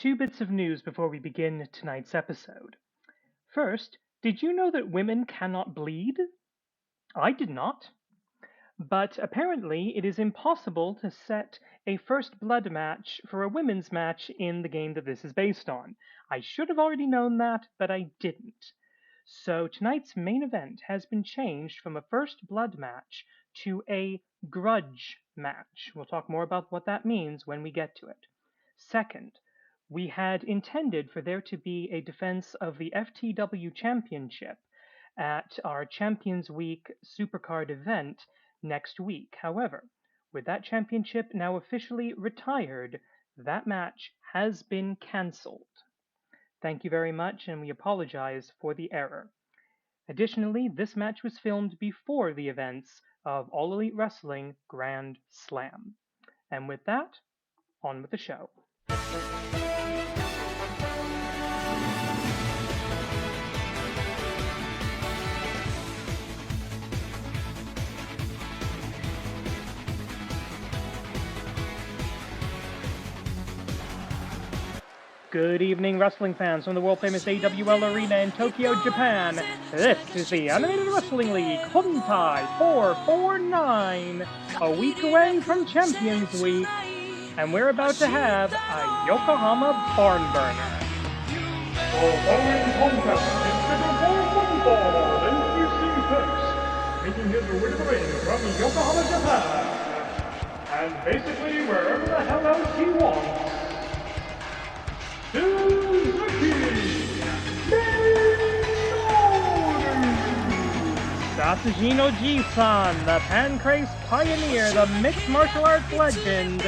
two bits of news before we begin tonight's episode. First, did you know that women cannot bleed? I did not. But apparently, it is impossible to set a first blood match for a women's match in the game that this is based on. I should have already known that, but I didn't. So tonight's main event has been changed from a first blood match to a grudge match. We'll talk more about what that means when we get to it. Second, we had intended for there to be a defense of the FTW Championship at our Champions Week Supercard event next week. However, with that championship now officially retired, that match has been cancelled. Thank you very much, and we apologize for the error. Additionally, this match was filmed before the events of All Elite Wrestling Grand Slam. And with that, on with the show. Good evening, wrestling fans from the world-famous AWL Arena in Tokyo, Japan. This is the Animated Wrestling League Hontai 449, a week away from Champions Week, and we're about to have a Yokohama barn burner. The following contest is scheduled for one fall, NQC First, making his way to the ring from Yokohama, Japan, and basically wherever the hell else he wants. Suzuki! Satsujino Ji-san, the Pancrase pioneer, the mixed martial arts legend,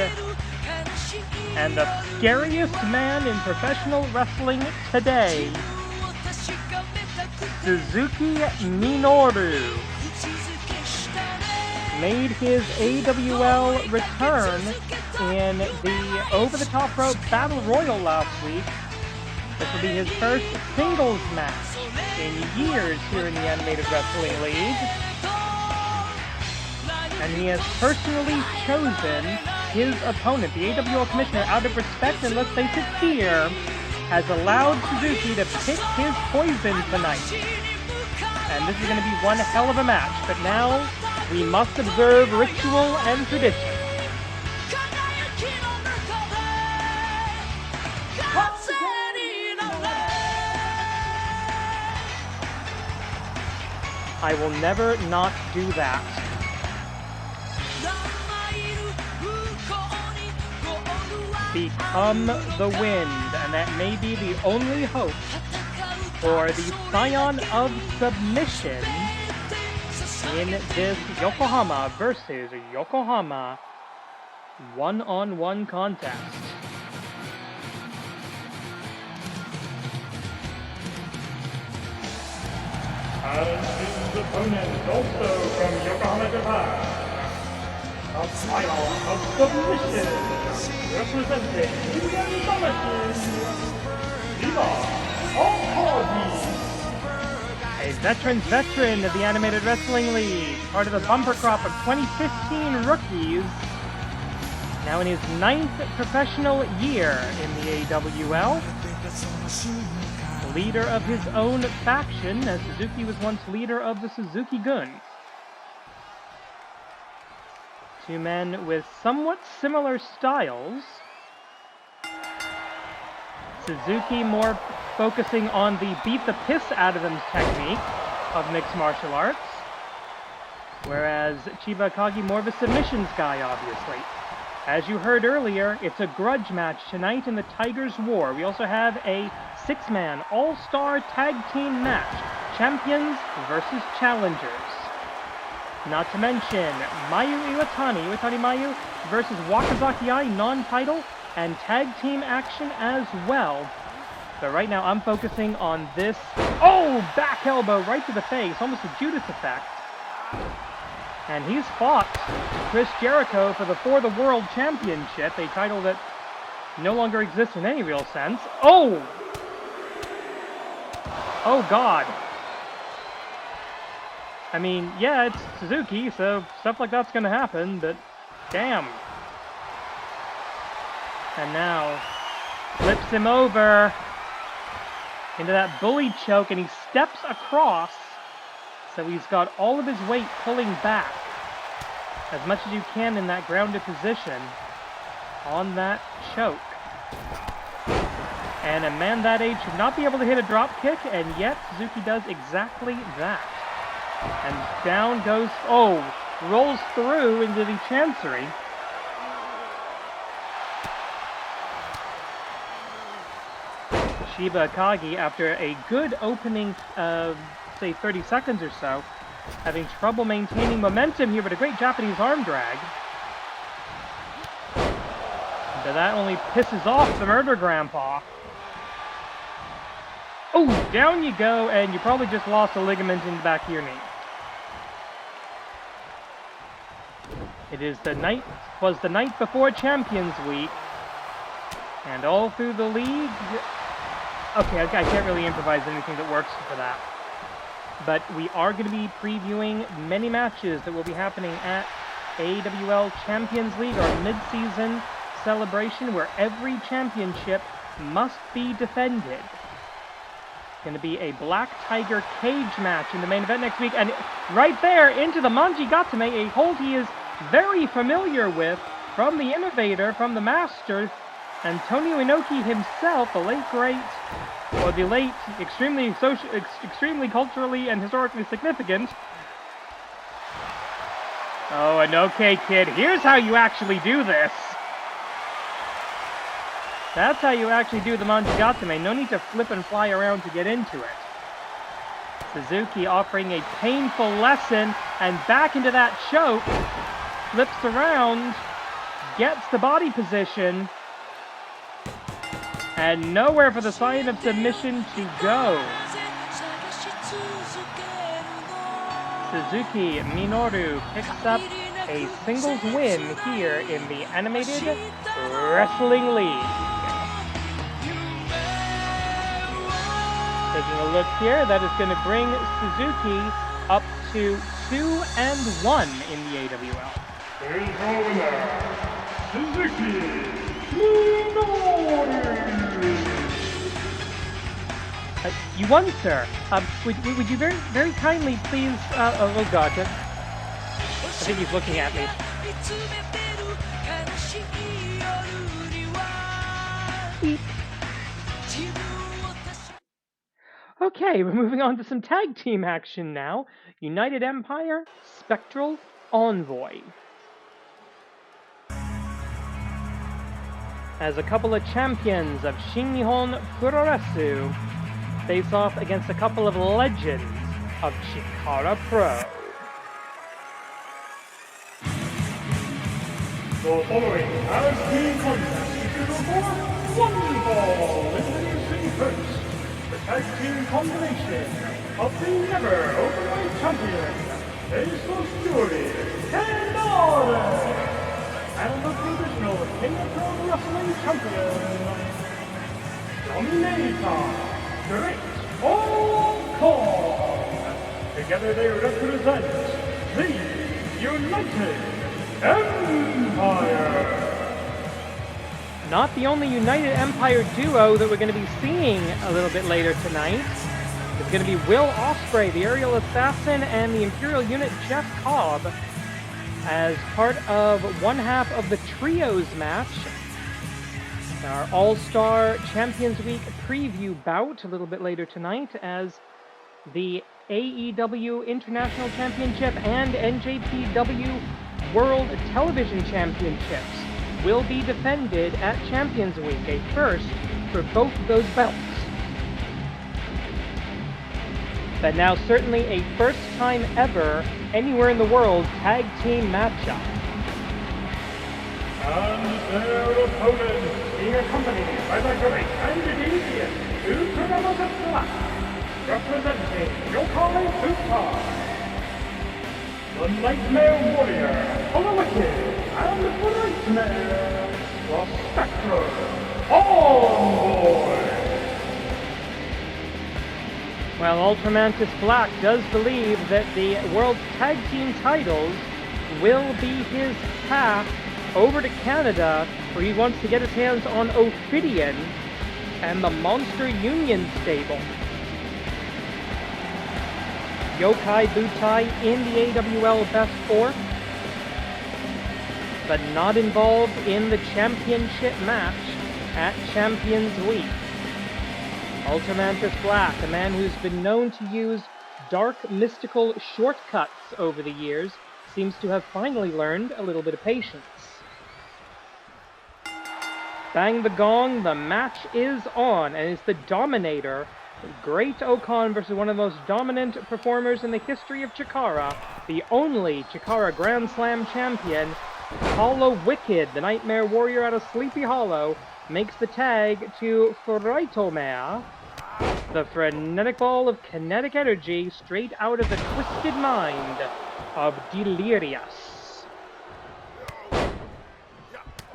and the scariest man in professional wrestling today, Suzuki Minoru, made his AWL return in the over-the-top rope battle royal last week. This will be his first singles match in years here in the Animated Wrestling League. And he has personally chosen his opponent. The AWL commissioner, out of respect and let's face it, fear, has allowed Suzuki to pick his poison tonight. And this is going to be one hell of a match. But now we must observe ritual and tradition. I will never not do that. Become the wind, and that may be the only hope for the scion of submission in this Yokohama versus Yokohama one-on-one contest. And his opponent, also from Yokohama, Japan, a scion of submission, representing Iwatani, Chiba, Akagi. A veteran of the Animated Wrestling League, part of the bumper crop of 2015 rookies, now in his 9th professional year in the AWL. Leader of his own faction, as Suzuki was once leader of the Suzuki-gun. Two men with somewhat similar styles. Suzuki more focusing on the beat the piss out of them technique of mixed martial arts, whereas Chiba Akagi more of a submissions guy, obviously. As you heard earlier, it's a grudge match tonight in the Tigers War. We also have a 6-man all-star tag team match, champions versus challengers. Not to mention Mayu Iwatani Mayu versus Wakazaki non-title and tag team action as well. But right now I'm focusing on this. Oh, back elbow right to the face, almost a Judas effect. And he's fought Chris Jericho for the World Championship, a title that no longer exists in any real sense. Oh! Oh, God. I mean, yeah, it's Suzuki, so stuff like that's gonna happen, but damn. And now, flips him over into that bully choke, and he steps across, so he's got all of his weight pulling back as much as you can in that grounded position on that choke. And a man that age should not be able to hit a drop kick, and yet Suzuki does exactly that. And down goes, rolls through into the chancery. Chiba Akagi, after a good opening, say 30 seconds or so, having trouble maintaining momentum here, but a great Japanese arm drag. But that only pisses off the Murder Grandpa. Oh, down you go, and you probably just lost a ligament in the back of your knee. Was the night before Champions Week, and all through the league. Okay, I can't really improvise anything that works for that. But we are going to be previewing many matches that will be happening at AWL Champions League, our mid-season celebration, where every championship must be defended. It's going to be a Black Tiger cage match in the main event next week, and right there into the Manji Gatame, a hold he is very familiar with from the innovator, from the master, Antonio Inoki himself, the late great, or the late, extremely culturally and historically significant. Oh, and okay, kid, here's how you actually do this. That's how you actually do the Manjigatame. No need to flip and fly around to get into it. Suzuki offering a painful lesson, and back into that choke. Flips around, gets the body position, and nowhere for the sign of submission to go. Suzuki Minoru picks up a singles win here in the Animated Wrestling League. Taking a look here, that is going to bring Suzuki up to 2-1 in the AWL. Here's your winner, Suzuki Minoru! You won, sir. Would you very kindly please... oh god, I think he's looking at me. Okay, we're moving on to some tag team action now. United Empire, Spectral, Envoy. As a couple of champions of Shin Nihon Puroresu face off against a couple of legends of Chikara Pro. The following tag team contest is for one fall. Introducing first, the tag team combination of the never openweight champion, Asos Fury, and Order, and the traditional King of Pro Wrestling champion, Dominator, Great Cobb. Together they represent the United Empire. Not the only United Empire duo that we're going to be seeing a little bit later tonight. It's going to be Will Ospreay, the aerial assassin, and the Imperial unit Jeff Cobb as part of one half of the Trios match. Our All-Star Champions Week preview bout a little bit later tonight, as the AEW International Championship and NJPW World Television Championships will be defended at Champions Week, a first for both of those belts. But now certainly a first time ever anywhere in the world tag team matchup. And their opponent, being accompanied by the great and deviant Ultramagnet Black, representing Yokai Futai, the Nightmare Warrior, the Wicked, and the Nightmare, the Spectral, Envoy. Well, Ultramantis Black does believe that the World Tag Team titles will be his path over to Canada, where he wants to get his hands on Ophidian and the Monster Union stable. Yokai Butai in the AWL Best 4, but not involved in the championship match at Champions Week. Ultramantis Black, a man who's been known to use dark, mystical shortcuts over the years, seems to have finally learned a little bit of patience. Bang the gong, the match is on, and it's the Dominator, Great Okan versus one of the most dominant performers in the history of Chikara, the only Chikara Grand Slam champion. Hollow Wicked, the Nightmare Warrior out of Sleepy Hollow, makes the tag to Freitomea, the frenetic ball of kinetic energy straight out of the twisted mind of Delirious.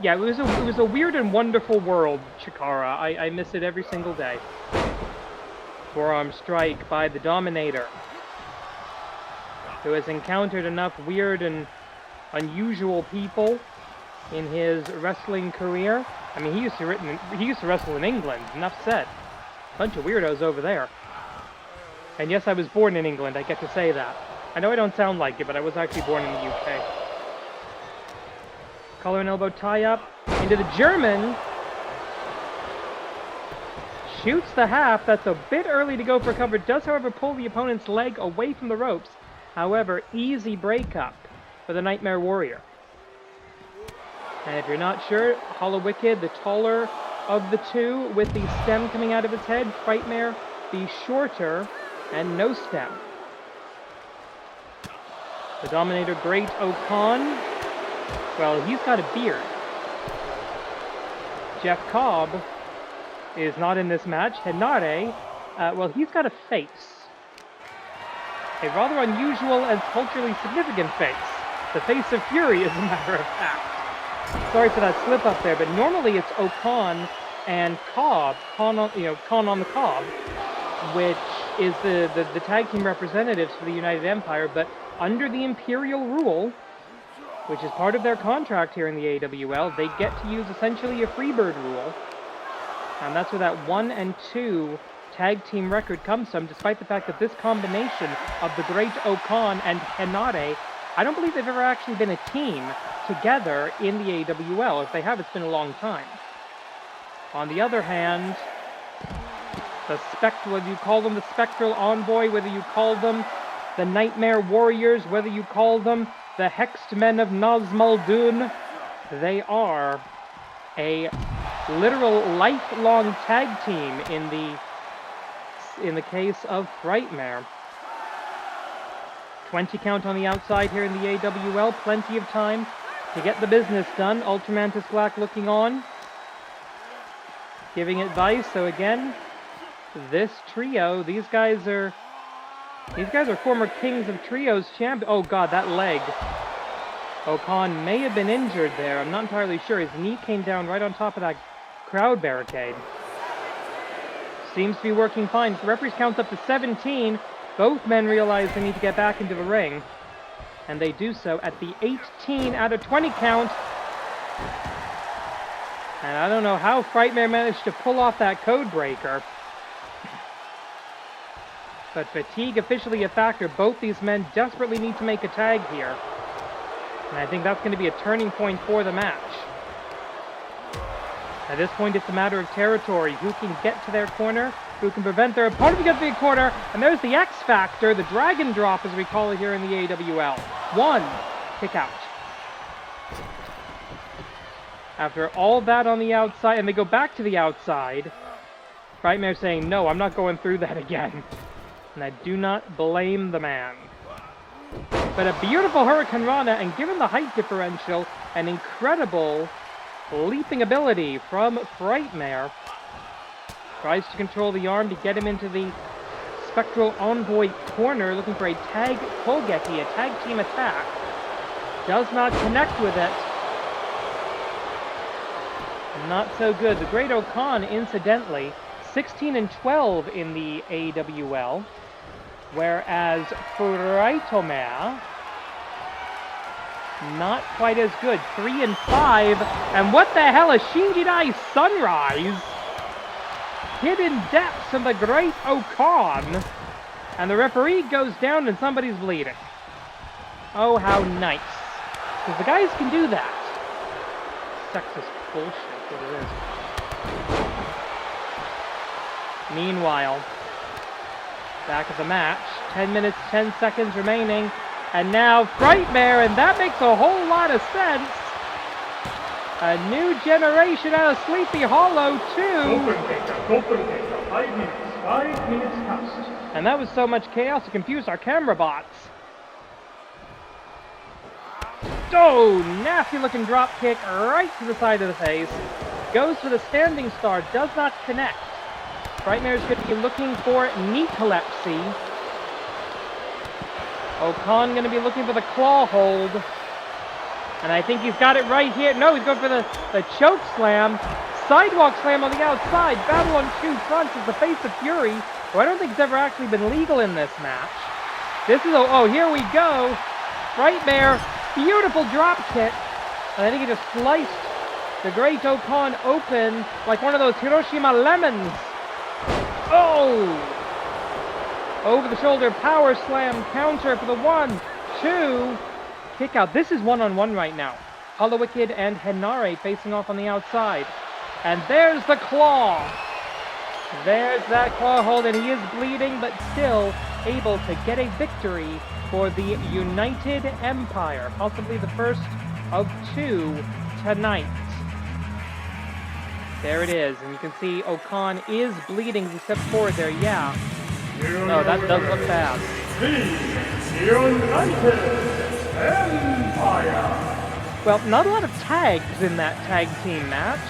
Yeah, it was a weird and wonderful world, Chikara. I miss it every single day. Forearm strike by the Dominator, who has encountered enough weird and unusual people in his wrestling career. I mean, he used to wrestle in England. Enough said. Bunch of weirdos over there. And yes, I was born in England. I get to say that. I know I don't sound like it, but I was actually born in the UK. Collar and elbow tie up into the German. Shoots the half. That's a bit early to go for cover. Does, however, pull the opponent's leg away from the ropes. However, easy breakup for the Nightmare Warrior. And if you're not sure, Hollow Wicked, the taller of the two, with the stem coming out of his head. Frightmare, the shorter and no stem. The Dominator, Great Okan. Well, he's got a beard. Jeff Cobb is not in this match. Henare, well, he's got a face. A rather unusual and culturally significant face. The face of fury, as a matter of fact. Sorry for that slip up there, but normally it's Okan and Cobb, Con on the Cobb, which is the tag team representatives for the United Empire, but under the Imperial rule, which is part of their contract here in the AWL, they get to use essentially a Freebird rule, and that's where that 1 and 2 tag team record comes from, despite the fact that this combination of the Great Okan and Henare, I don't believe they've ever actually been a team together in the AWL. If they have, it's been a long time. On the other hand, the Spectral, whether you call them the Spectral Envoy, whether you call them the Nightmare Warriors, whether you call them the Hexed Men of Nazmaldun, they are a literal lifelong tag team in the case of Frightmare. 20 count on the outside here in the AWL, plenty of time to get the business done. Ultramantis Black looking on, giving advice. So again, this trio, these guys are former Kings of Trios champ. Oh god, that leg. Okan may have been injured there. I'm not entirely sure. His knee came down right on top of that crowd barricade. Seems to be working fine. The referee counts up to 17. Both men realize they need to get back into the ring, and they do so at the 18 out of 20 count. And I don't know how Frightmare managed to pull off that code breaker, but fatigue officially a factor. Both these men desperately need to make a tag here, and I think that's going to be a turning point for the match. At this point, it's a matter of territory. Who can get to their corner? Who can prevent their opponent from getting to the corner? And there's the X Factor, the Dragon Drop, as we call it here in the AWL. 1 kick out. After all that on the outside, and they go back to the outside, Frightmare saying, no, I'm not going through that again. And I do not blame the man. But a beautiful Hurricane Rana, and given the height differential, an incredible leaping ability from Frightmare. Tries to control the arm to get him into the Spectral Envoy corner, looking for a tag Kogeki, a tag team attack. Does not connect with it. Not so good. The Great Okan, incidentally, 16 and 12 in the AWL, whereas Freitomea, not quite as good. 3 and 5, and what the hell is Shinjidai Sunrise? hidden depths of the great Okan. And the referee goes down and somebody's bleeding. Oh, how nice. Because the guys can do that. Sexist bullshit, what it is. Meanwhile, back at the match, 10 minutes, 10 seconds remaining, and now Frightmare, and that makes a whole lot of sense. A new generation out of Sleepy Hollow, too. 5 minutes past. And that was so much chaos it confused our camera bots. Oh, nasty looking drop kick right to the side of the face. Goes for the standing star, does not connect. Frightmare's going to be looking for knee collapsy. Okan going to be looking for the claw hold. And I think he's got it right here. No, he's going for the choke slam. Sidewalk slam on the outside. Battle on two fronts is the face of Fury, who I don't think has ever actually been legal in this match. This is oh, here we go. Frightmare, beautiful drop kick. And I think he just sliced the great Okan open like one of those Hiroshima lemons. Oh! Over the shoulder power slam counter for the 1-2 kick out. This is one-on-one right now. Hollow Wicked and Henare facing off on the outside. And there's the claw. There's that claw hold, and he is bleeding, but still able to get a victory for the United Empire. Possibly the first of two tonight. There it is, and you can see Okan is bleeding. He steps forward there, yeah. No, that does look bad. The United Empire. Well, not a lot of tags in that tag team match.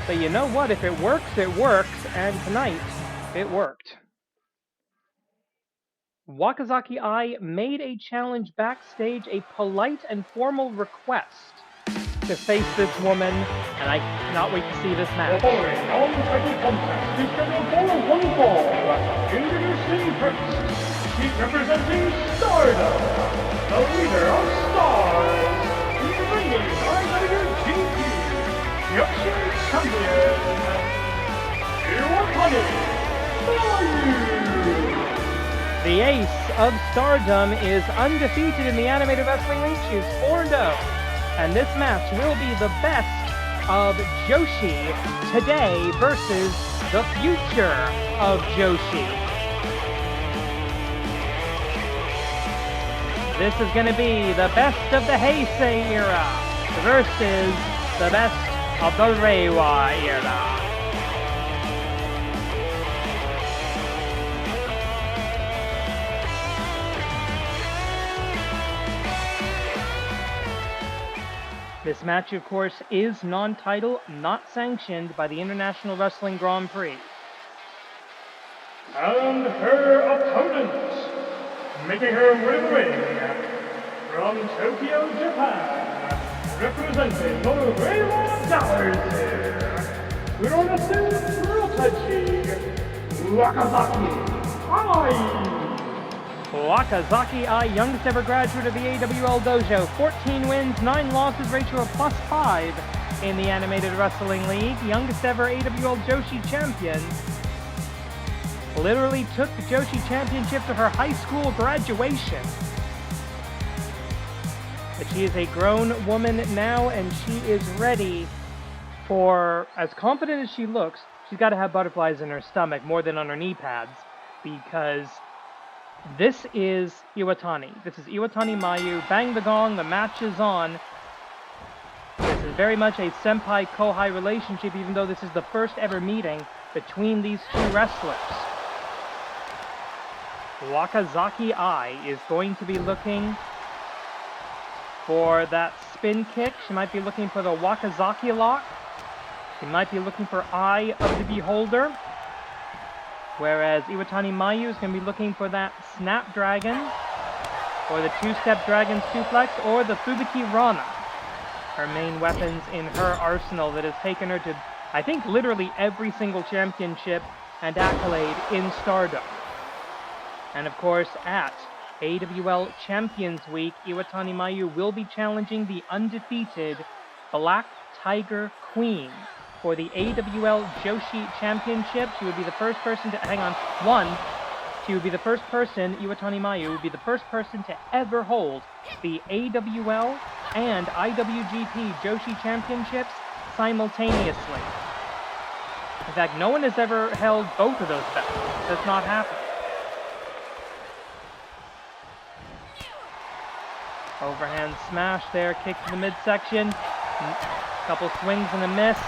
But you know what? If it works, it works. And tonight, it worked. Wakazaki I made a challenge backstage, a polite and formal request to face this woman, and I cannot wait to see this match. The following non-title contest is scheduled for one fall. Introducing first, he's representing Stardom, the leader of Stars. He's reigning IWGP Kyoujin champion, Iwatani Mayu. The ace of Stardom is undefeated in the Animated Wrestling League. She's 4-0. And this match will be the best of Joshi today versus the future of Joshi. This is going to be the best of the Heisei era versus the best of the Reiwa era. This match, of course, is non-title, not sanctioned by the International Wrestling Grand Prix. And her opponent, making her way to the ring, from Tokyo, Japan, representing the Reiwa Galaxy, Kuronasu Rotachi, Wakazaki I. Wakazaki I, youngest ever graduate of the AWL Dojo, 14 wins, 9 losses, ratio of +5 in the Animated Wrestling League, youngest ever AWL Joshi champion. Literally took the Joshi championship to her high school graduation. But she is a grown woman now, and she is ready for, as confident as she looks, she's got to have butterflies in her stomach more than on her knee pads, because this is Iwatani. This is Iwatani Mayu. Bang the gong, the match is on. This is very much a senpai-kohai relationship, even though this is the first ever meeting between these two wrestlers. Wakazaki I is going to be looking for that spin kick. She might be looking for the Wakazaki lock. She might be looking for Eye of the Beholder. Whereas Iwatani Mayu is going to be looking for that Snapdragon, or the two-step Dragon Suplex, or the Fubuki Rana. Her main weapons in her arsenal that has taken her to, I think, literally every single championship and accolade in Stardom. And of course, at AWL Champions Week, Iwatani Mayu will be challenging the undefeated Black Tiger Queen. for the AWL Joshi Championship. She would be the first person to, hang on, one. She would be the first person, Iwatani Mayu, would be the first person to ever hold the AWL and IWGP Joshi Championships simultaneously. In fact, no one has ever held both of those belts. That's not happened. Overhand smash there, kick to the midsection. Couple swings and a miss.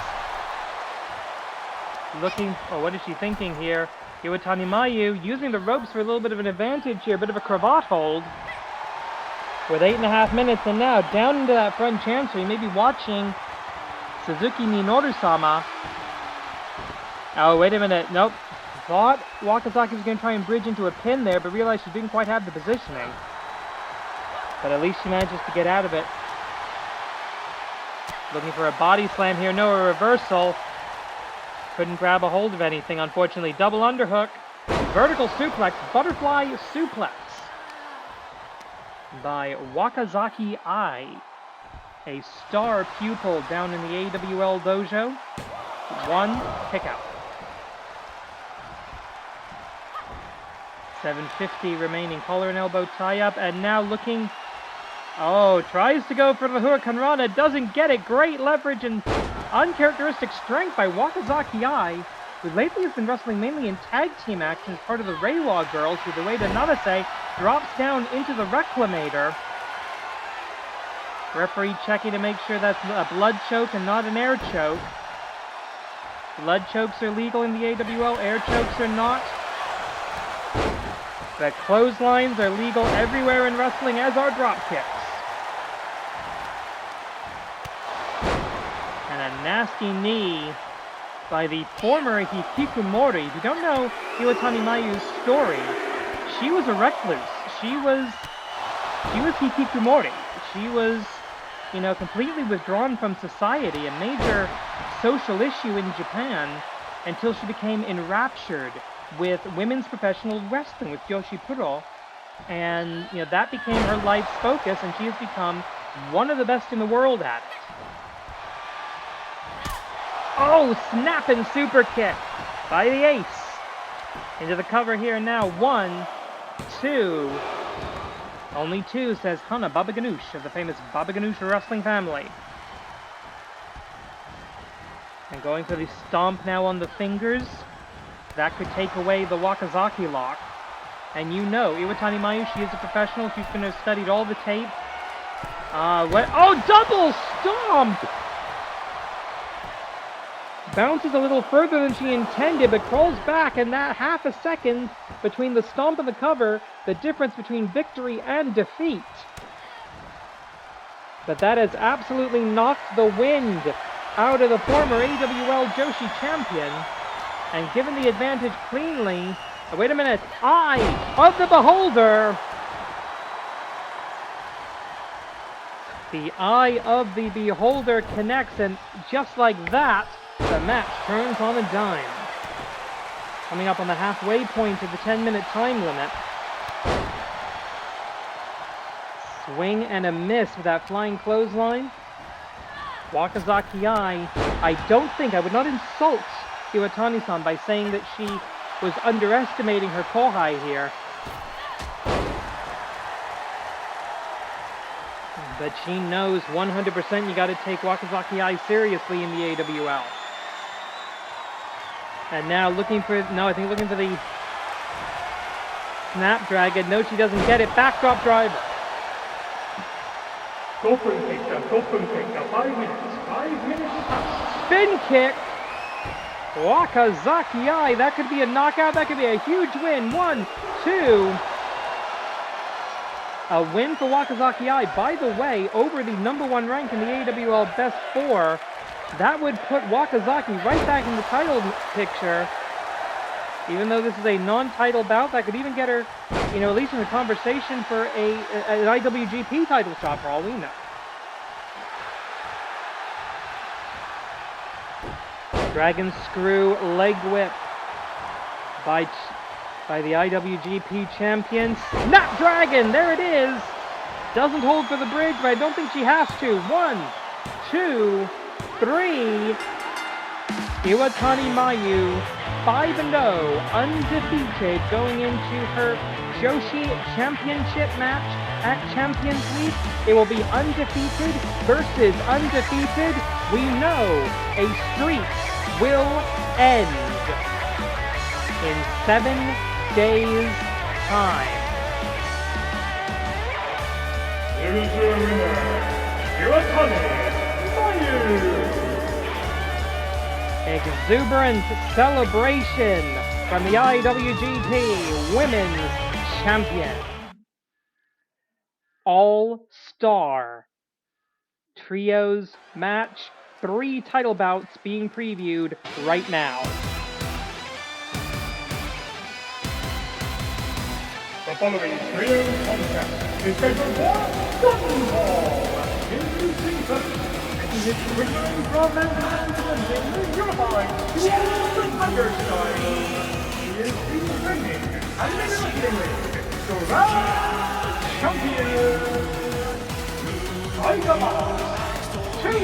Looking, oh, what is she thinking here? Iwatani Mayu using the ropes for a little bit of an advantage here, a bit of a cravat hold. With 8.5 minutes, and now down into that front chancery, maybe watching Suzuki Minoru-sama. Oh, wait a minute, nope. Thought Wakazaki was going to try and bridge into a pin there, but realized she didn't quite have the positioning. But at least she manages to get out of it. Looking for a body slam here, no, a reversal. Couldn't grab a hold of anything, unfortunately. Double underhook, vertical suplex, butterfly suplex by Wakazaki Ai, a star pupil down in the AWL dojo. One kick out. 7:50 remaining, collar and elbow tie-up, and now looking, oh, tries to go for the Huracan Rana, doesn't get it. Great leverage and uncharacteristic strength by Wakazaki Ai, who lately has been wrestling mainly in tag team action as part of the Reiwa Girls, who the way to Nanase drops down into the Reclamator. Referee checking to make sure that's a blood choke and not an air choke. Blood chokes are legal in the AWL, air chokes are not. But clotheslines are legal everywhere in wrestling, as are drop kicks. And a nasty knee by the former Hikikomori. If you don't know Iwatani Mayu's story, she was a recluse. She was Hikikomori. She was, you know, completely withdrawn from society, a major social issue in Japan, until she became enraptured with women's professional wrestling, with Joshi Puro, and you know that became her life's focus, and she has become one of the best in the world at it. Oh, snapping super kick by the ace. Into the cover here now. 1, 2. Only 2, says Hana Baba Ganoush of the famous Baba Ganoush wrestling family. And going for the stomp now on the fingers. That could take away the Wakazaki lock. And you know, Iwatani Mayu, she is a professional. She's going to have studied all the tape. Oh, double stomp! Bounces a little further than she intended, but crawls back, and that half a second between the stomp and the cover, the difference between victory and defeat. But that has absolutely knocked the wind out of the former AWL Joshi champion, and given the advantage cleanly. Oh, wait a minute, Eye of the Beholder! The Eye of the Beholder connects, and just like that, the match turns on a dime. Coming up on the halfway point of the 10-minute time limit. Swing and a miss with that flying clothesline. Wakazaki Ai, I would not insult Iwatani-san by saying that she was underestimating her kohai here. But she knows 100% you got to take Wakazaki Ai seriously in the AWL. And now looking for the Snapdragon. No, she doesn't get it. Backdrop driver. Dolphin kick now, 5 minutes. 5 minutes pass. Spin kick. Wakazaki Ai. That could be a knockout. That could be a huge win. 1, 2. A win for Wakazaki Ai. By the way, over the #1 rank in the AWL Best 4. That would put Wakazaki right back in the title picture. Even though this is a non-title bout, that could even get her, you know, at least in the conversation for an IWGP title shot for all we know. Dragon Screw leg whip by the IWGP champion. Snapdragon, there it is. Doesn't hold for the bridge, but I don't think she has to. 1, 2, 3. Iwatani Mayu, 5-0, undefeated going into her Joshi Championship match at Champions League. It will be undefeated versus undefeated. We know a streak will end in 7 days' time. Here is your winner, Iwatani Mayu. Exuberant celebration from the IWGP Women's Champion. All-Star Trios match. 3 title bouts being previewed right now. The following trio contest is scheduled for one fall. Introducing first, making his return from Manhattan in the unified dual Tiger style. He is defending and eliminating the Grand Champion, Tiger 2.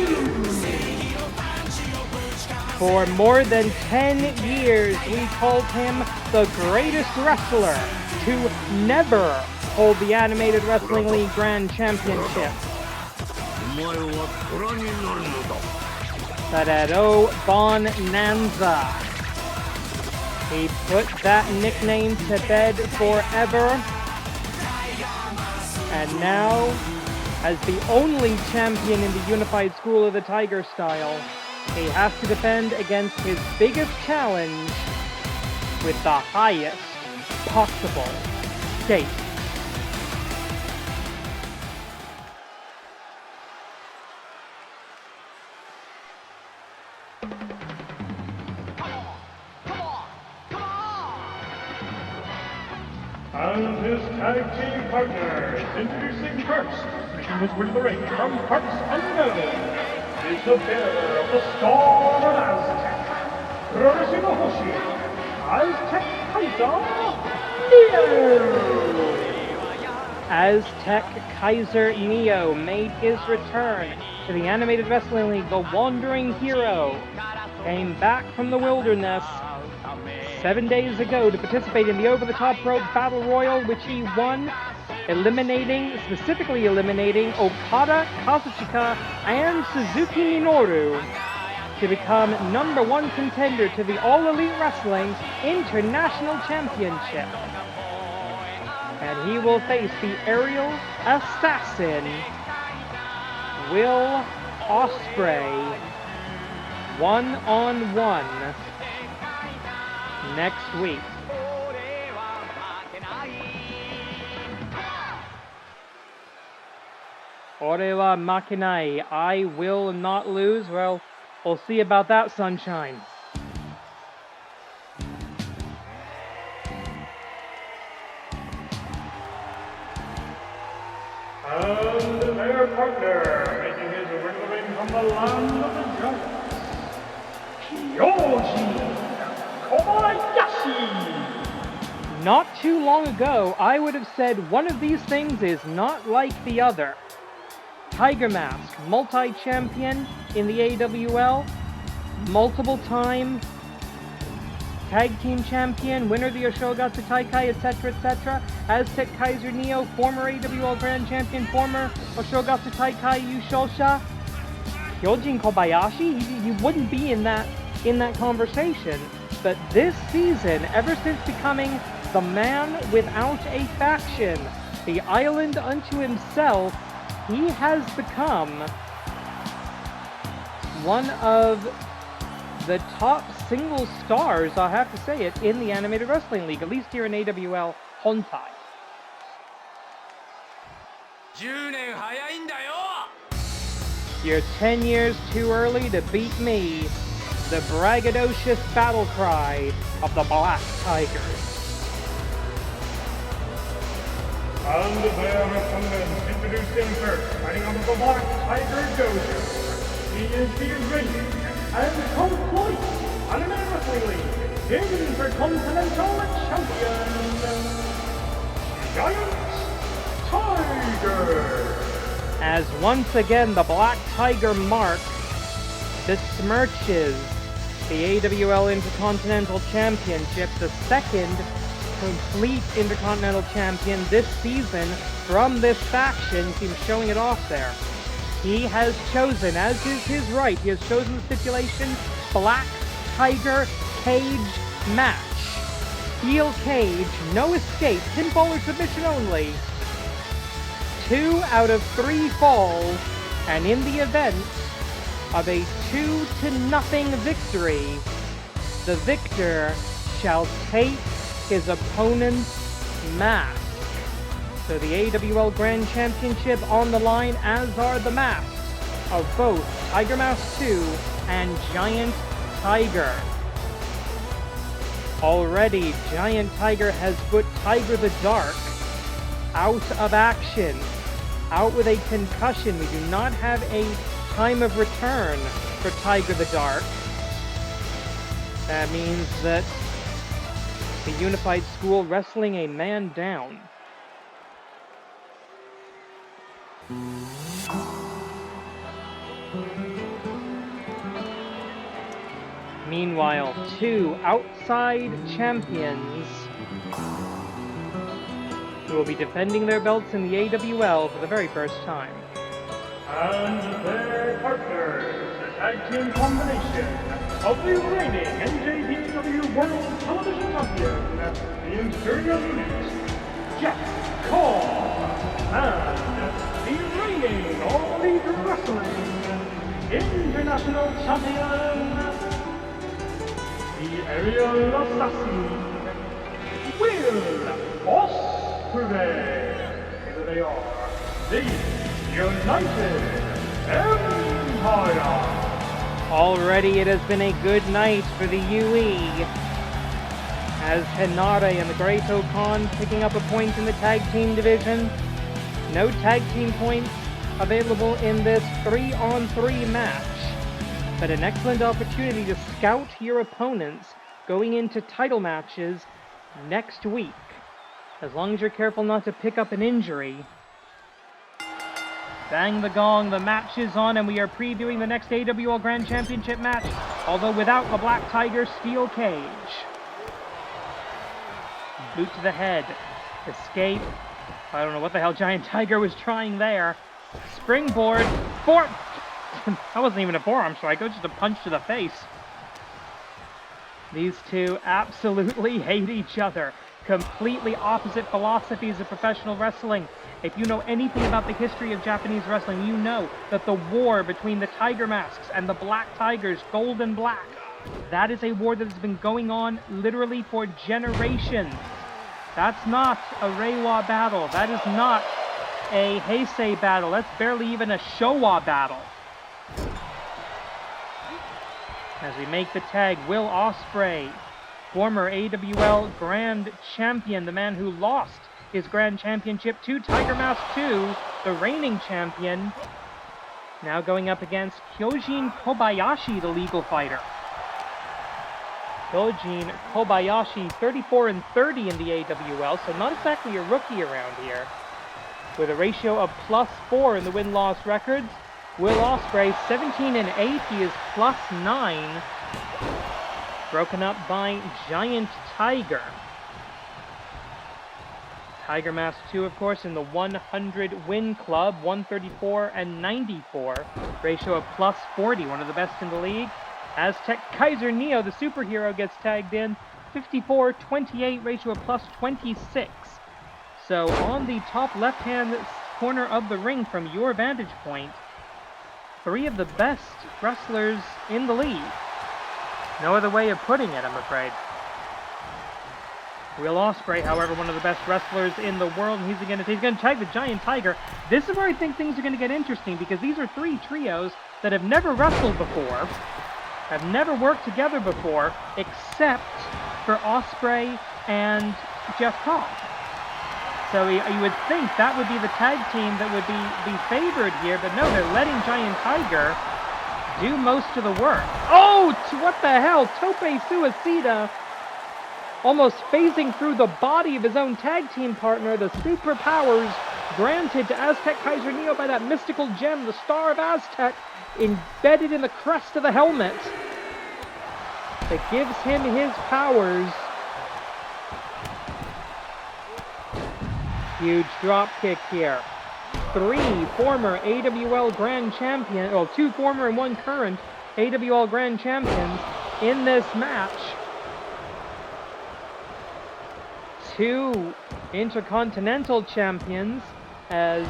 For more than 10 years, we called him the greatest wrestler to never hold the Animated Wrestling League Grand Championship. Sarado Bonanza. He put that nickname to bed forever. And now, as the only champion in the Unified School of the Tiger style, he has to defend against his biggest challenge with the highest possible stakes. And his tag team partners, introducing first, making his way to the ring from parts unknown, is the bearer of the Star of Aztec, Roroshimahoshi, Azteckaizer Neo! Azteckaizer Neo made his return to the Animated Wrestling League. The wandering hero came back from the wilderness 7 days ago to participate in the over-the-top rope battle royal, which he won, specifically eliminating Okada, Kazuchika, and Suzuki Minoru to become #1 contender to the All Elite Wrestling International Championship. And he will face the aerial assassin, Will Ospreay, 1-on-1 next week. Ore wa makenai. I will not lose. Well, we'll see about that, sunshine. And their partner, making his way to the ring from the land of the giants, Kyoujin Kobayashi. Not too long ago, I would have said one of these things is not like the other. Tiger Mask, multi-champion in the AWL, multiple-time tag team champion, winner of the Oshogatsu Taikai, etc., etc. Azteckaizer Neo, former AWL Grand Champion, former Oshogatsu Taikai Yushosha. Kyoujin Kobayashi, he wouldn't be in that conversation. But this season, ever since becoming the man without a faction, the island unto himself, he has become one of the top single stars, I'll have to say it, in the Animated Wrestling League, at least here in AWL Hontai. You're 10 years too early to beat me, the braggadocious battle cry of the Black Tigers. And their opponent, introducing first, fighting out of the Black Tiger Dojo. He is the reigning and complete Animated Wrestling League Intercontinental Champion, Giant Tiger. As once again the Black Tiger mark besmirches the AWL Intercontinental Championship, the second complete Intercontinental Champion this season from this faction. See him showing it off there. He has chosen, as is his right, he has chosen the stipulation, Black Tiger Cage match. Steel cage, no escape, pinfall or submission only. 2 out of 3 falls, and in the event of a 2-0 victory, the victor shall take his opponent's mask. So the AWL Grand Championship on the line, as are the masks of both Tiger Mask 2 and Giant Tiger. Already, Giant Tiger has put Tiger the Dark out of action, out with a concussion. We do not have a time of return for Tiger the Dark. That means that the Unified School wrestling a man down. Meanwhile, 2 outside champions who will be defending their belts in the AWL for the very first time. And their partners, the tag team combination of the reigning NJPW World Television Champion, the Imperial Unit, Jack Cobb, and the reigning All Elite Wrestling International Champion, the Aerial Assassin, Will Ospreay. Here they are, the United Empire. Already it has been a good night for the UE, as Hinata and the Great Okan picking up a point in the tag team division. No tag team points available in this 3-on-3 match, but an excellent opportunity to scout your opponents going into title matches next week, as long as you're careful not to pick up an injury. Bang the gong, the match is on, and we are previewing the next AWL Grand Championship match, although without the Black Tiger steel cage. Boot to the head. Escape. I don't know what the hell Giant Tiger was trying there. Springboard. That wasn't even a forearm strike, it was just a punch to the face. These two absolutely hate each other. Completely opposite philosophies of professional wrestling. If you know anything about the history of Japanese wrestling, you know that the war between the Tiger Masks and the Black Tigers, gold and black, that is a war that has been going on literally for generations. That's not a Reiwa battle. That is not a Heisei battle. That's barely even a Showa battle. As we make the tag, Will Ospreay, former AWL Grand Champion, the man who lost his Grand Championship to Tiger Mask 2, the reigning champion, now going up against Kyoujin Kobayashi, the legal fighter. Kyoujin Kobayashi, 34-30 in the AWL, so not exactly a rookie around here. With a ratio of +4 in the win-loss records, Will Ospreay, 17-8, he is +9. Broken up by Giant Tiger. Tiger Mask 2, of course, in the 100 win club, 134-94. Ratio of +40, one of the best in the league. Azteckaizer Neo, the superhero, gets tagged in, 54-28, ratio of +26. So on the top left-hand corner of the ring from your vantage point, 3 of the best wrestlers in the league. No other way of putting it, I'm afraid. Will Ospreay, however, one of the best wrestlers in the world, and he's going to tag the Giant Tiger. This is where I think things are going to get interesting, because these are 3 trios that have never wrestled before, have never worked together before, except for Ospreay and Jeff Cobb. So you would think that would be the tag team that would be favored here, but no, they're letting Giant Tiger do most of the work. Oh, what the hell? Tope Suicida almost phasing through the body of his own tag team partner. The superpowers granted to Azteckaizer Neo by that mystical gem, the Star of Aztec, embedded in the crest of the helmet. that gives him his powers. Huge drop kick here. 3 former AWL Grand Champions, well, 2 former and 1 current AWL Grand Champions in this match. 2 Intercontinental Champions, as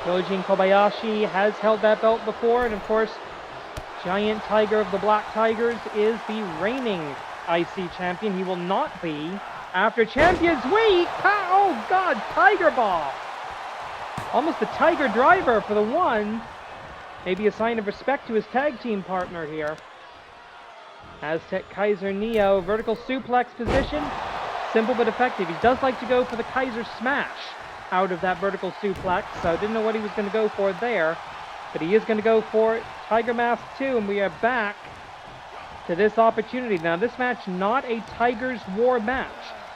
Kyoujin Kobayashi has held that belt before, and of course, Giant Tiger of the Black Tigers is the reigning IC champion. He will not be after Champions Week. Oh God, Tiger Ball. Almost the Tiger Driver for the one. Maybe a sign of respect to his tag team partner here. Azteckaizer Neo, vertical suplex position. Simple but effective. He does like to go for the Kaiser Smash out of that vertical suplex, so didn't know what he was going to go for there. But he is going to go for it. Tiger Mask 2, and we are back to this opportunity. Now, this match, not a Tiger's War match.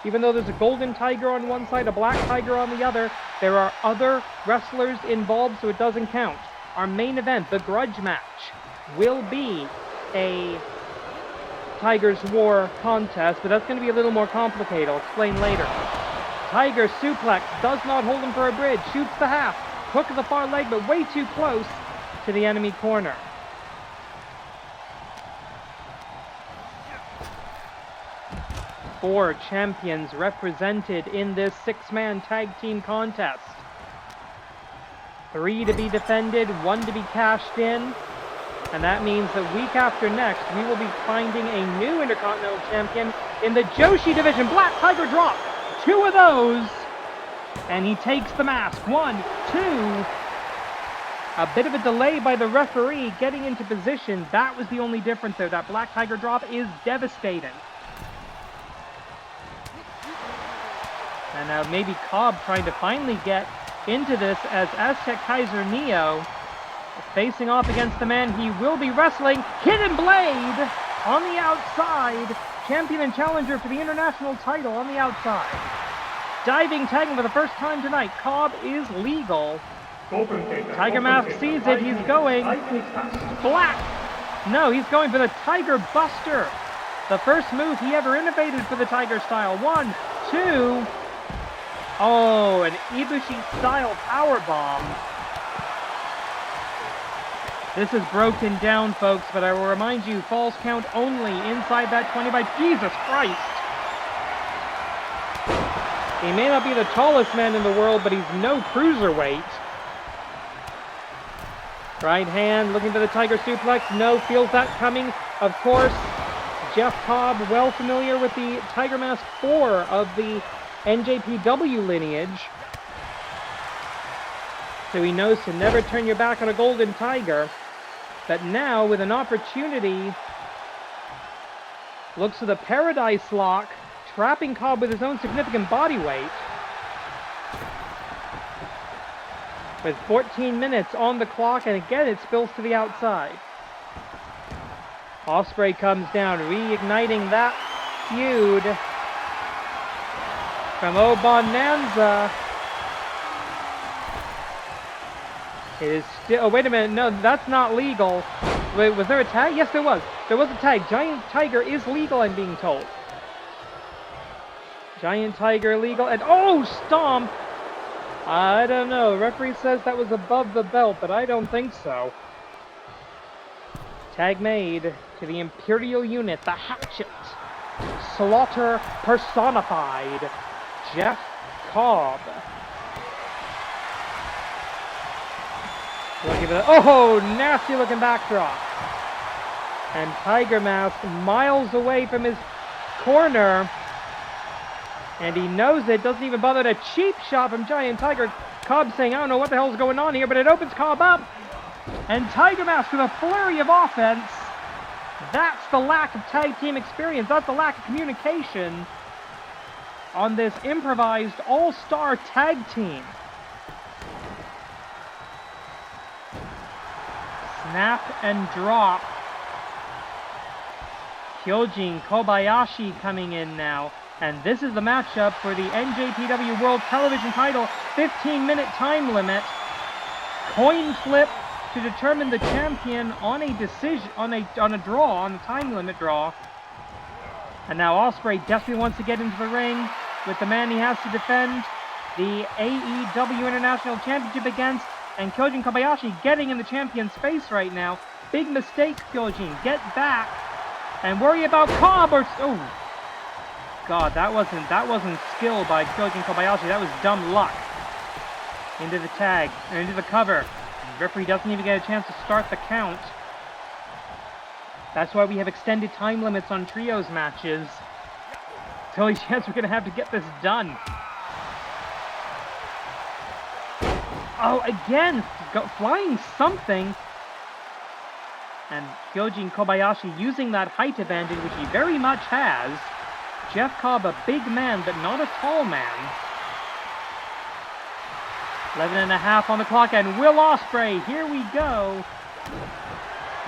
Even though there's a golden tiger on one side, a black tiger on the other, there are other wrestlers involved, so it doesn't count. Our main event, the grudge match, will be a Tiger's War contest, but that's going to be a little more complicated. I'll explain later. Tiger suplex does not hold him for a bridge, shoots the half, hook of the far leg, but way too close to the enemy corner. Four champions represented in this 6-man tag team contest. 3 to be defended, 1 to be cashed in. And that means that week after next, we will be finding a new Intercontinental Champion in the Joshi division. Black Tiger drop. 2 of those. And he takes the mask. 1, 2. A bit of a delay by the referee getting into position. That was the only difference there. That Black Tiger drop is devastating. And now maybe Cobb trying to finally get into this as Azteckaizer Neo is facing off against the man he will be wrestling. Hidden Blade on the outside. Champion and challenger for the international title on the outside. Diving, tagging for the first time tonight. Cobb is legal. Tiger Mask sees it. He's going black. No, he's going for the Tiger Buster. The first move he ever innovated for the Tiger style. 1, 2. Oh, an Ibushi-style powerbomb. This is broken down, folks, but I will remind you, falls count only inside that 20 by... Jesus Christ! He may not be the tallest man in the world, but he's no cruiserweight. Right hand, looking for the Tiger suplex. No, feels that coming. Of course, Jeff Cobb, well familiar with the Tiger Mask 4 of the NJPW lineage. So he knows to never turn your back on a golden tiger. But now, with an opportunity, looks for the Paradise Lock, trapping Cobb with his own significant body weight. With 14 minutes on the clock, and again it spills to the outside. Ospreay comes down, reigniting that feud from O Bonanza. It is still... Oh, wait a minute. No, that's not legal. Wait, was there a tag? Yes, there was. There was a tag. Giant Tiger is legal, I'm being told. Giant Tiger legal. And... Oh, stomp! I don't know. Referee says that was above the belt, but I don't think so. Tag made to the Imperial Unit. The Hatchet. Slaughter personified. Jeff Cobb. Looking for the, oh, nasty looking backdrop. And Tiger Mask miles away from his corner. And he knows it, doesn't even bother to cheap shot from Giant Tiger. Cobb saying, I don't know what the hell's going on here, but it opens Cobb up. And Tiger Mask with a flurry of offense. That's the lack of tag team experience. That's the lack of communication on this improvised all-star tag team. Snap and drop. Kyoujin Kobayashi coming in now. And this is the matchup for the NJPW World Television title. 15-minute time limit. Coin flip to determine the champion on a decision, on a draw, on a time limit draw. And now Ospreay desperately wants to get into the ring with the man he has to defend the AEW International Championship against, and Kyoujin Kobayashi getting in the champion's face right now. Big mistake, Kyoujin. Get back and worry about Cobb or... Oh, God, that wasn't skill by Kyoujin Kobayashi. That was dumb luck. Into the tag, or into the cover. The referee doesn't even get a chance to start the count. That's why we have extended time limits on trios matches. It's the only chance we're going to have to get this done. Oh, again, flying something. And Kyoujin Kobayashi using that height advantage, which he very much has. Jeff Cobb, a big man, but not a tall man. 11.5 on the clock, and Will Ospreay, here we go.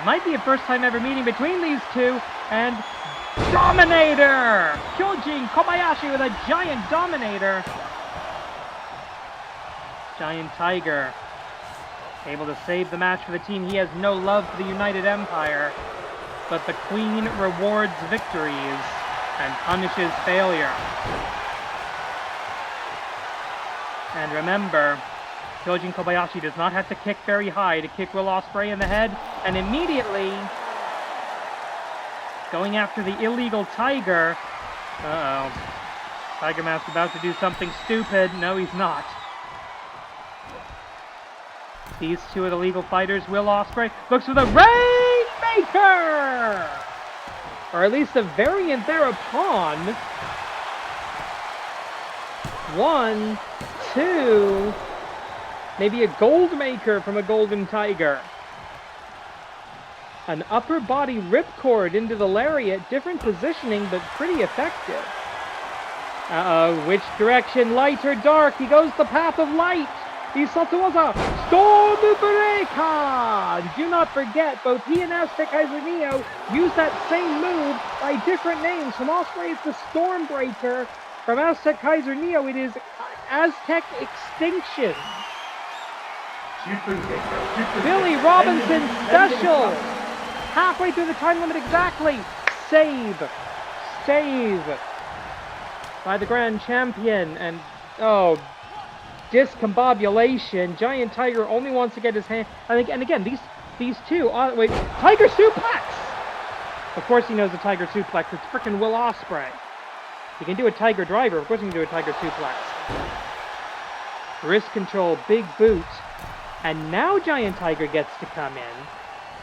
Might be a first time ever meeting between these two, and Dominator! Kyoujin Kobayashi with a giant Dominator. Giant Tiger, able to save the match for the team. He has no love for the United Empire, but the Queen rewards victories and punishes failure. And remember, Kyoujin Kobayashi does not have to kick very high to kick Will Ospreay in the head, and immediately going after the illegal Tiger. Uh-oh. Tiger Mask's about to do something stupid. No, he's not. These two are the legal fighters. Will Ospreay looks for the Rainmaker! Or at least a variant thereupon. 1, 2... Maybe a gold maker from a golden tiger. An upper body ripcord into the lariat. Different positioning, but pretty effective. Uh-oh, which direction? Light or dark? He goes the path of light. Isatsuwaza, Stormbreaker! Do not forget, both he and Azteckaizer Neo use that same move by different names. From Ospreay, it's the Stormbreaker. From Azteckaizer Neo, it is Aztec Extinction. Billy Robinson special! Halfway through the time limit exactly! Save! By the Grand Champion, and oh, discombobulation. Giant Tiger only wants to get his hand, I think, and again, these two, wait, Tiger Suplex! Of course he knows a Tiger Suplex, it's frickin' Will Ospreay. He can do a Tiger Driver, of course he can do a Tiger Suplex. Wrist control, big boot. And now Giant Tiger gets to come in.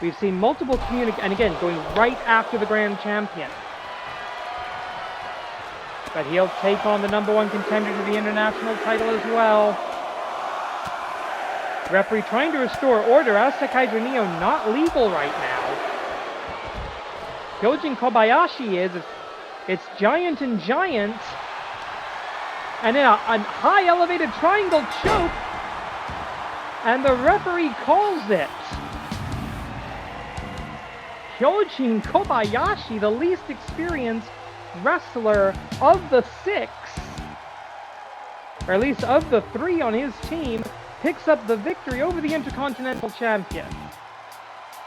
We've seen multiple and again, going right after the Grand Champion. But he'll take on the #1 contender to the international title as well. Referee trying to restore order. Azteckaizer Neo not legal right now. Kyoujin Kobayashi is. It's Giant and Giant. And then a high elevated triangle choke. And the referee calls it. Kyoujin Kobayashi, the least experienced wrestler of the 6, or at least of the 3 on his team, picks up the victory over the Intercontinental Champion.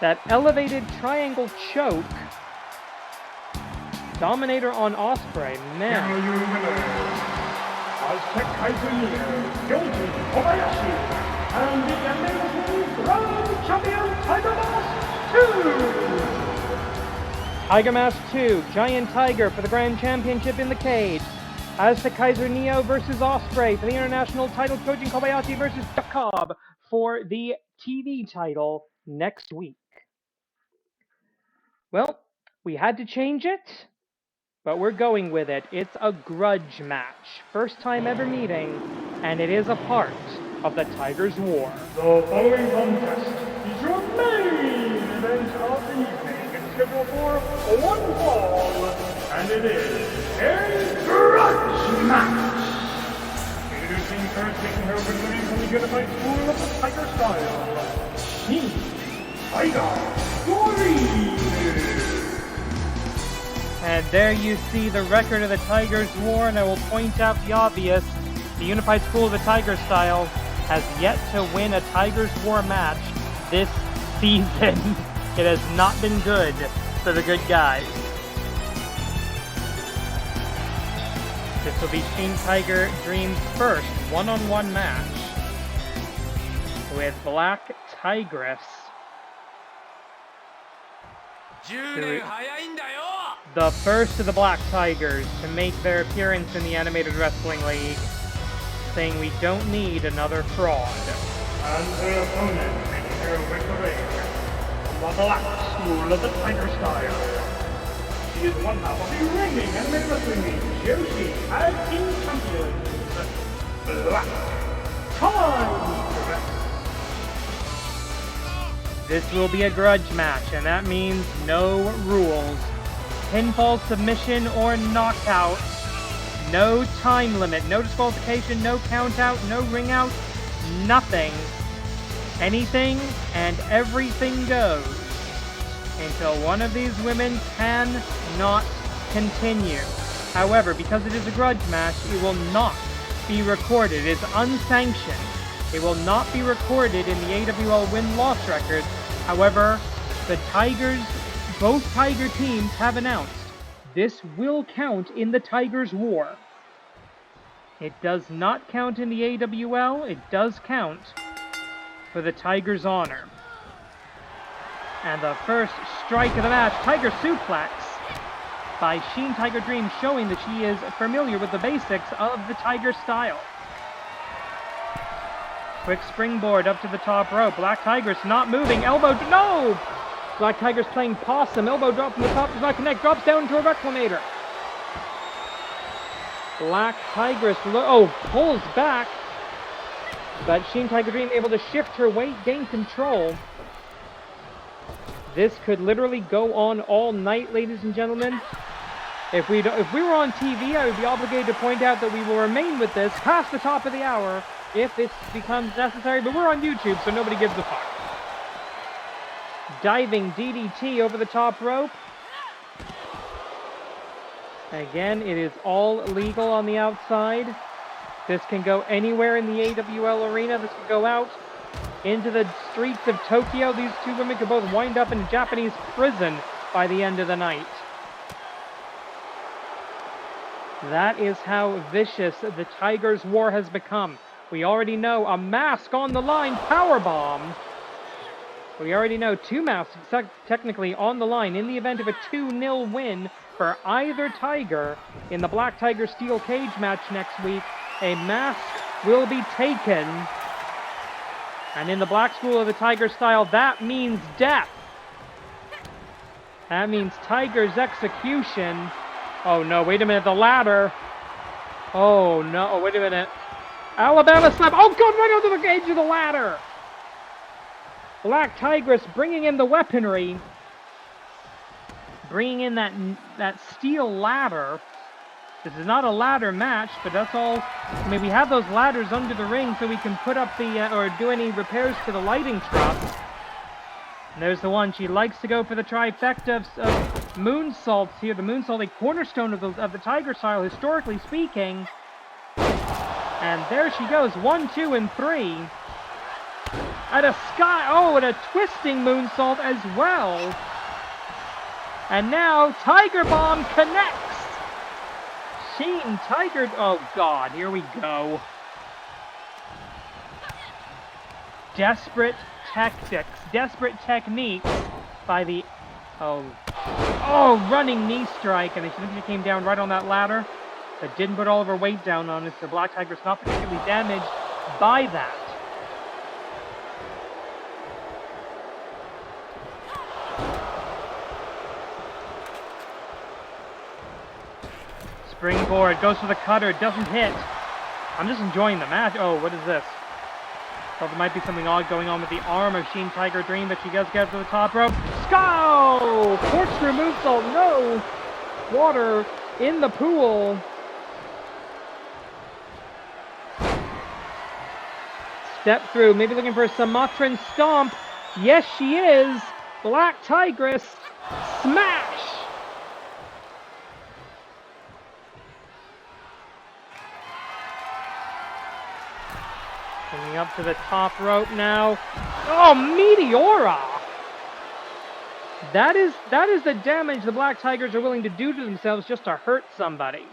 That elevated triangle choke. Dominator on Ospreay, man. Now your winner, Azteckaizer Neo, Kyoujin Kobayashi, and the amazing Grand Champion Tiger Mask 2! Tiger Mask 2, Giant Tiger for the Grand Championship in the cage. Azteckaizer Neo versus Ospreay for the international title. Kyoujin Kobayashi versus Cobb for the TV title next week. Well, we had to change it, but we're going with it. It's a grudge match. First time ever meeting, and it is a part of the Tigers' War. The following contest is your main event of the evening. It's scheduled for one fall, and it is a grudge match. Introducing first, taking her victory from the Unified School of the Tiger Style, Shin, Tiger, And there you see the record of the Tigers' War, and I will point out the obvious. The Unified School of the Tiger Style has yet to win a Tigers' War match this season. It has not been good for the good guys. This will be Shin Tiger Dream's first one-on-one match with Black Tigress. The first of the Black Tigers to make their appearance in the Animated Wrestling League, saying we don't need another fraud. And her opponent making her way to the ring from the Black School of the Tiger Style. She is one half of the reigning Animated Wrestling League Kyoujin Tag Team Champions, Black Tigress. This will be a grudge match, and that means no rules. Pinfall, submission, or knockout. No time limit, no disqualification, no count out, no ring out, nothing. Anything and everything goes until one of these women cannot continue. However, because it is a grudge match, it will not be recorded. It is unsanctioned. It will not be recorded in the AWL win-loss record. However, the Tigers, both Tiger teams have announced this will count in the Tigers' War. It does not count in the AWL, it does count for the Tigers' honor. And the first strike of the match, Tiger Suplex by Shin Tiger Dream, showing that she is familiar with the basics of the Tiger style. Quick springboard up to the top rope. Black Tigress not moving. Elbow, no! Black Tigress playing possum. Elbow drop from the top, does not connect. Drops down into a reclamator. Black Tigress, pulls back. But Shin Tiger Dream able to shift her weight, gain control. This could literally go on all night, ladies and gentlemen. If we were on TV, I would be obligated to point out that we will remain with this past the top of the hour if it becomes necessary, but we're on YouTube, so nobody gives a fuck. Diving DDT over the top rope. Again, it is all legal on the outside. This can go anywhere in the AWL arena. This can go out into the streets of Tokyo. These two women could both wind up in a Japanese prison by the end of the night. That is how vicious the Tigers' War has become. We already know a mask on the line, powerbomb. We already know two masks technically on the line in the event of a 2-0 win for either Tiger in the Black Tiger Steel Cage match next week. A mask will be taken. And in the Black School of the Tiger style, that means death. That means Tiger's execution. Oh no, wait a minute, the ladder. Oh no, wait a minute. Alabama slap. Oh god, right onto the edge of the ladder. Black Tigress bringing in the weaponry. Bringing in that steel ladder. This is not a ladder match, but that's all. I mean, we have those ladders under the ring so we can put up the, or do any repairs to the lighting truck. And there's the one. She likes to go for the trifecta of moonsaults here. The moonsault, a cornerstone of the Tiger style, historically speaking. And there she goes. 1, 2, and 3. And a twisting moonsault as well. And now Tiger Bomb connects. Shin Tiger. Oh god, here we go. Desperate tactics, desperate techniques by the running knee strike, and she came down right on that ladder, but didn't put all of her weight down on it, so Black Tiger's not particularly damaged by that. Springboard, goes for the cutter, doesn't hit. I'm just enjoying the match. Oh, what is this? Thought there might be something odd going on with the arm of Shin Tiger Dream, but she does get to the top rope. Skull! Corkscrew moonsault, no! Water in the pool. Step through, maybe looking for a Sumatran stomp. Yes, she is. Black Tigress, smash! Bringing up to the top rope now. Oh, Meteora! That is the damage the Black Tigers are willing to do to themselves just to hurt somebody.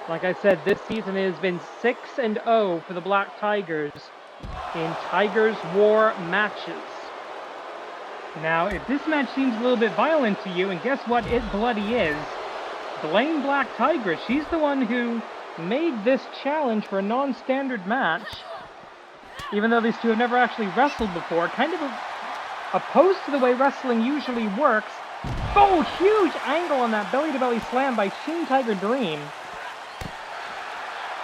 Like I said, this season has been 6-0 for the Black Tigers in Tigers War matches. Now, if this match seems a little bit violent to you, and guess what it bloody is, blame Black Tigress. She's the one who made this challenge for a non-standard match, even though these two have never actually wrestled before, kind of opposed to the way wrestling usually works. Oh, huge angle on that belly-to-belly slam by Shin Tiger Dream.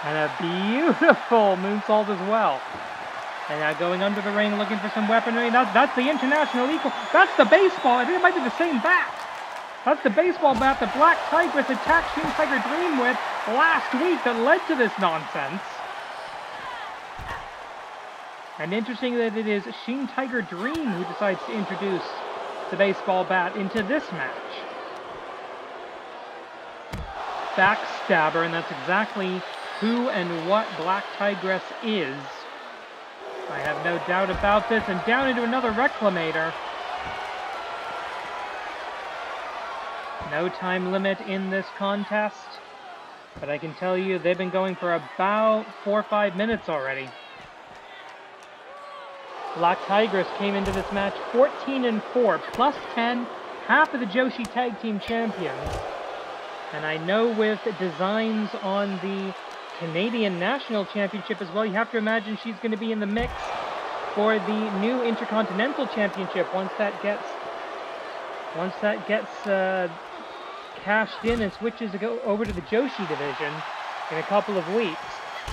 And a beautiful moonsault as well. And now going under the ring, looking for some weaponry. That's the international equal. That's the baseball. I think it might be the same bat. That's the baseball bat that Black Tigress attacked Shin Tiger Dream with last week that led to this nonsense. And interesting that it is Shin Tiger Dream who decides to introduce the baseball bat into this match. Backstabber, and that's exactly who and what Black Tigress is. I have no doubt about this, and down into another Reclamator. No time limit in this contest, but I can tell you they've been going for about 4 or 5 minutes already. Black Tigress came into this match 14-4, plus 10, half of the Joshi Tag Team Champions. And I know with designs on the Canadian National Championship as well, you have to imagine she's going to be in the mix for the new Intercontinental Championship once that gets cashed in and switches to go over to the Joshi division in a couple of weeks.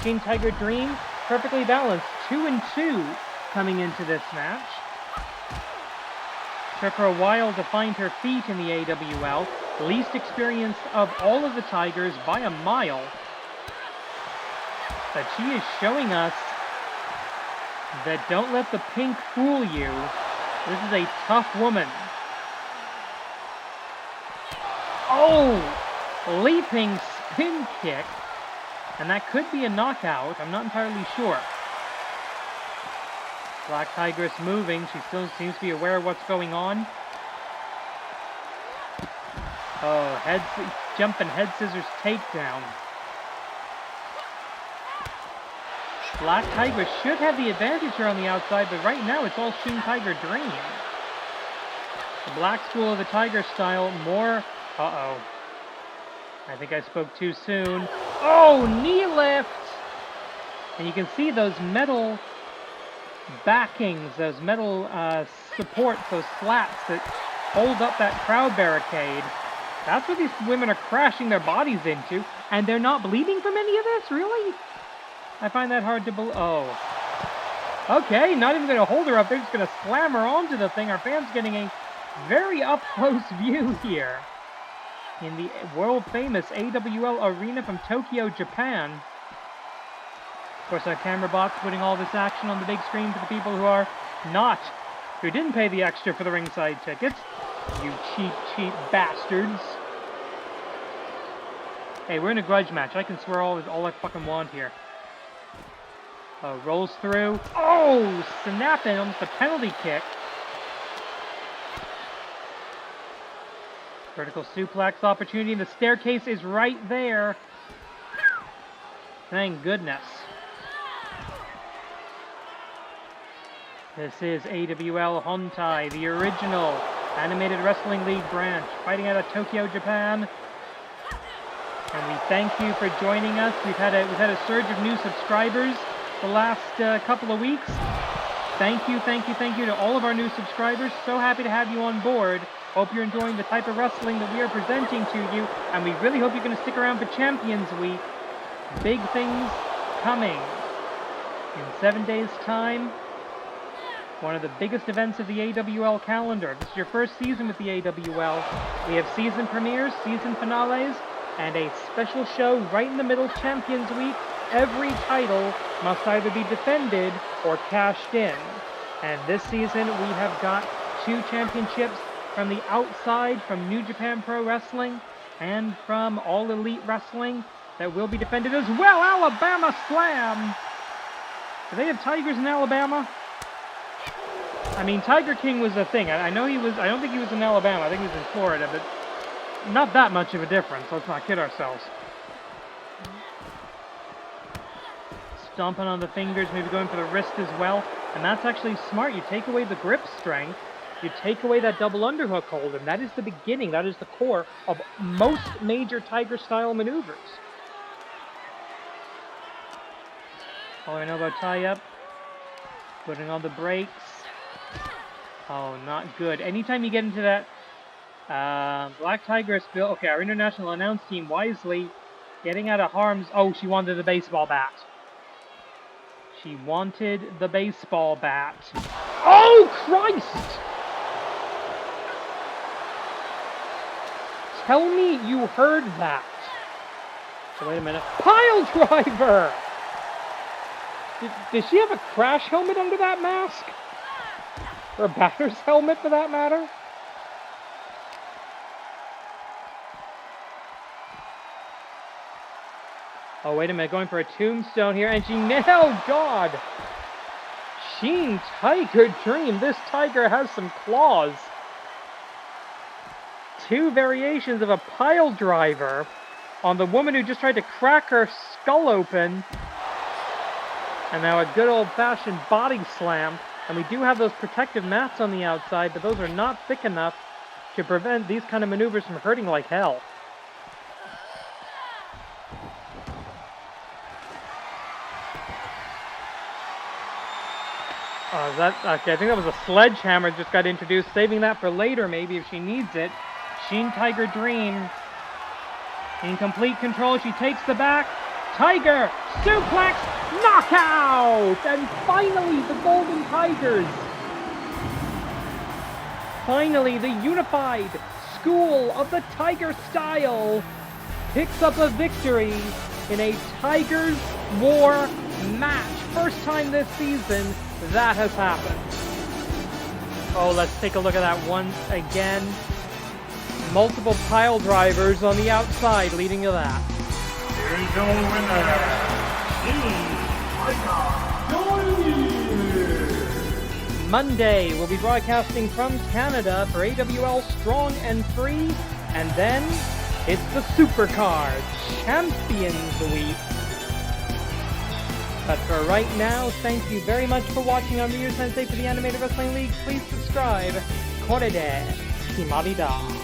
Shin Tiger Dream, perfectly balanced, 2-2 coming into this match. Took her a while to find her feet in the AWL, least experienced of all of the Tigers by a mile. But she is showing us that don't let the pink fool you. This is a tough woman. Oh! Leaping spin kick. And that could be a knockout. I'm not entirely sure. Black Tigress moving. She still seems to be aware of what's going on. Oh, jumping head scissors takedown. Black Tigress should have the advantage here on the outside, but right now it's all Shin Tiger Dream. The Black School of the Tiger style, more... Uh-oh. I think I spoke too soon. Oh, knee lift! And you can see those metal backings, those metal supports, those slats that hold up that crowd barricade. That's what these women are crashing their bodies into, and they're not bleeding from any of this? Really? I find that hard to believe. Oh. Okay, not even going to hold her up. They're just going to slam her onto the thing. Our fans getting a very up-close view here in the world-famous AWL Arena from Tokyo, Japan. Of course, our camera bots putting all this action on the big screen for the people who didn't pay the extra for the ringside tickets. You cheap bastards. Hey, we're in a grudge match. I can swear all I fucking want here. Oh, rolls through. Oh, snapping, almost a penalty kick. Vertical suplex opportunity, and the staircase is right there. Thank goodness. This is AWL Hontai, the original Animated Wrestling League branch, fighting out of Tokyo, Japan. And we thank you for joining us. We've had a surge of new subscribers the last couple of weeks. Thank you to all of our new subscribers. So happy to have you on board. Hope you're enjoying the type of wrestling that we are presenting to you, and we really hope you're going to stick around for Champions Week. Big things coming. In 7 days' time, one of the biggest events of the AWL calendar. If this is your first season with the AWL, we have season premieres, season finales, and a special show right in the middle, Champions Week. Every title must either be defended or cashed in. And this season, we have got 2 championships from the outside, from New Japan Pro Wrestling, and from All Elite Wrestling that will be defended as well. Alabama Slam! Do they have tigers in Alabama? I mean, Tiger King was a thing. I know he was, I don't think he was in Alabama. I think he was in Florida, but not that much of a difference. Let's not kid ourselves. Stomping on the fingers, maybe going for the wrist as well. And that's actually smart. You take away the grip strength, you take away that double underhook hold, and that is the beginning, that is the core of most major Tiger-style maneuvers. Following elbow tie-up, putting on the brakes. Oh, not good. Anytime you get into that Black Tigress, okay, our international announce team wisely getting out of harm's... Oh, she wanted the baseball bat. She wanted the baseball bat. Oh, Christ! Tell me you heard that. So wait a minute. Pile driver! Does she have a crash helmet under that mask? Or a batter's helmet, for that matter? Oh, wait a minute. Going for a tombstone here. And she nailed... God! Shin Tiger Dream. This tiger has some claws. Two variations of a pile driver on the woman who just tried to crack her skull open. And now a good old-fashioned body slam. And we do have those protective mats on the outside, but those are not thick enough to prevent these kind of maneuvers from hurting like hell. Oh, okay, I think that was a sledgehammer just got introduced. Saving that for later, maybe, if she needs it. Shin Tiger Dream. In complete control, she takes the back. Tiger! Suplex! Knockout! And finally, the Golden Tigers! Finally, the unified school of the Tiger style picks up a victory in a Tigers War match. First time this season that has happened. Oh, let's take a look at that once again. Multiple pile drivers on the outside leading to that. Here's your winner, Monday, we'll be broadcasting from Canada for AWL Strong and Free, and then it's the Supercard Champions Week. But for right now, thank you very much for watching on Ryu Sensei for the Animated Wrestling League. Please subscribe. Korede, Kimarida.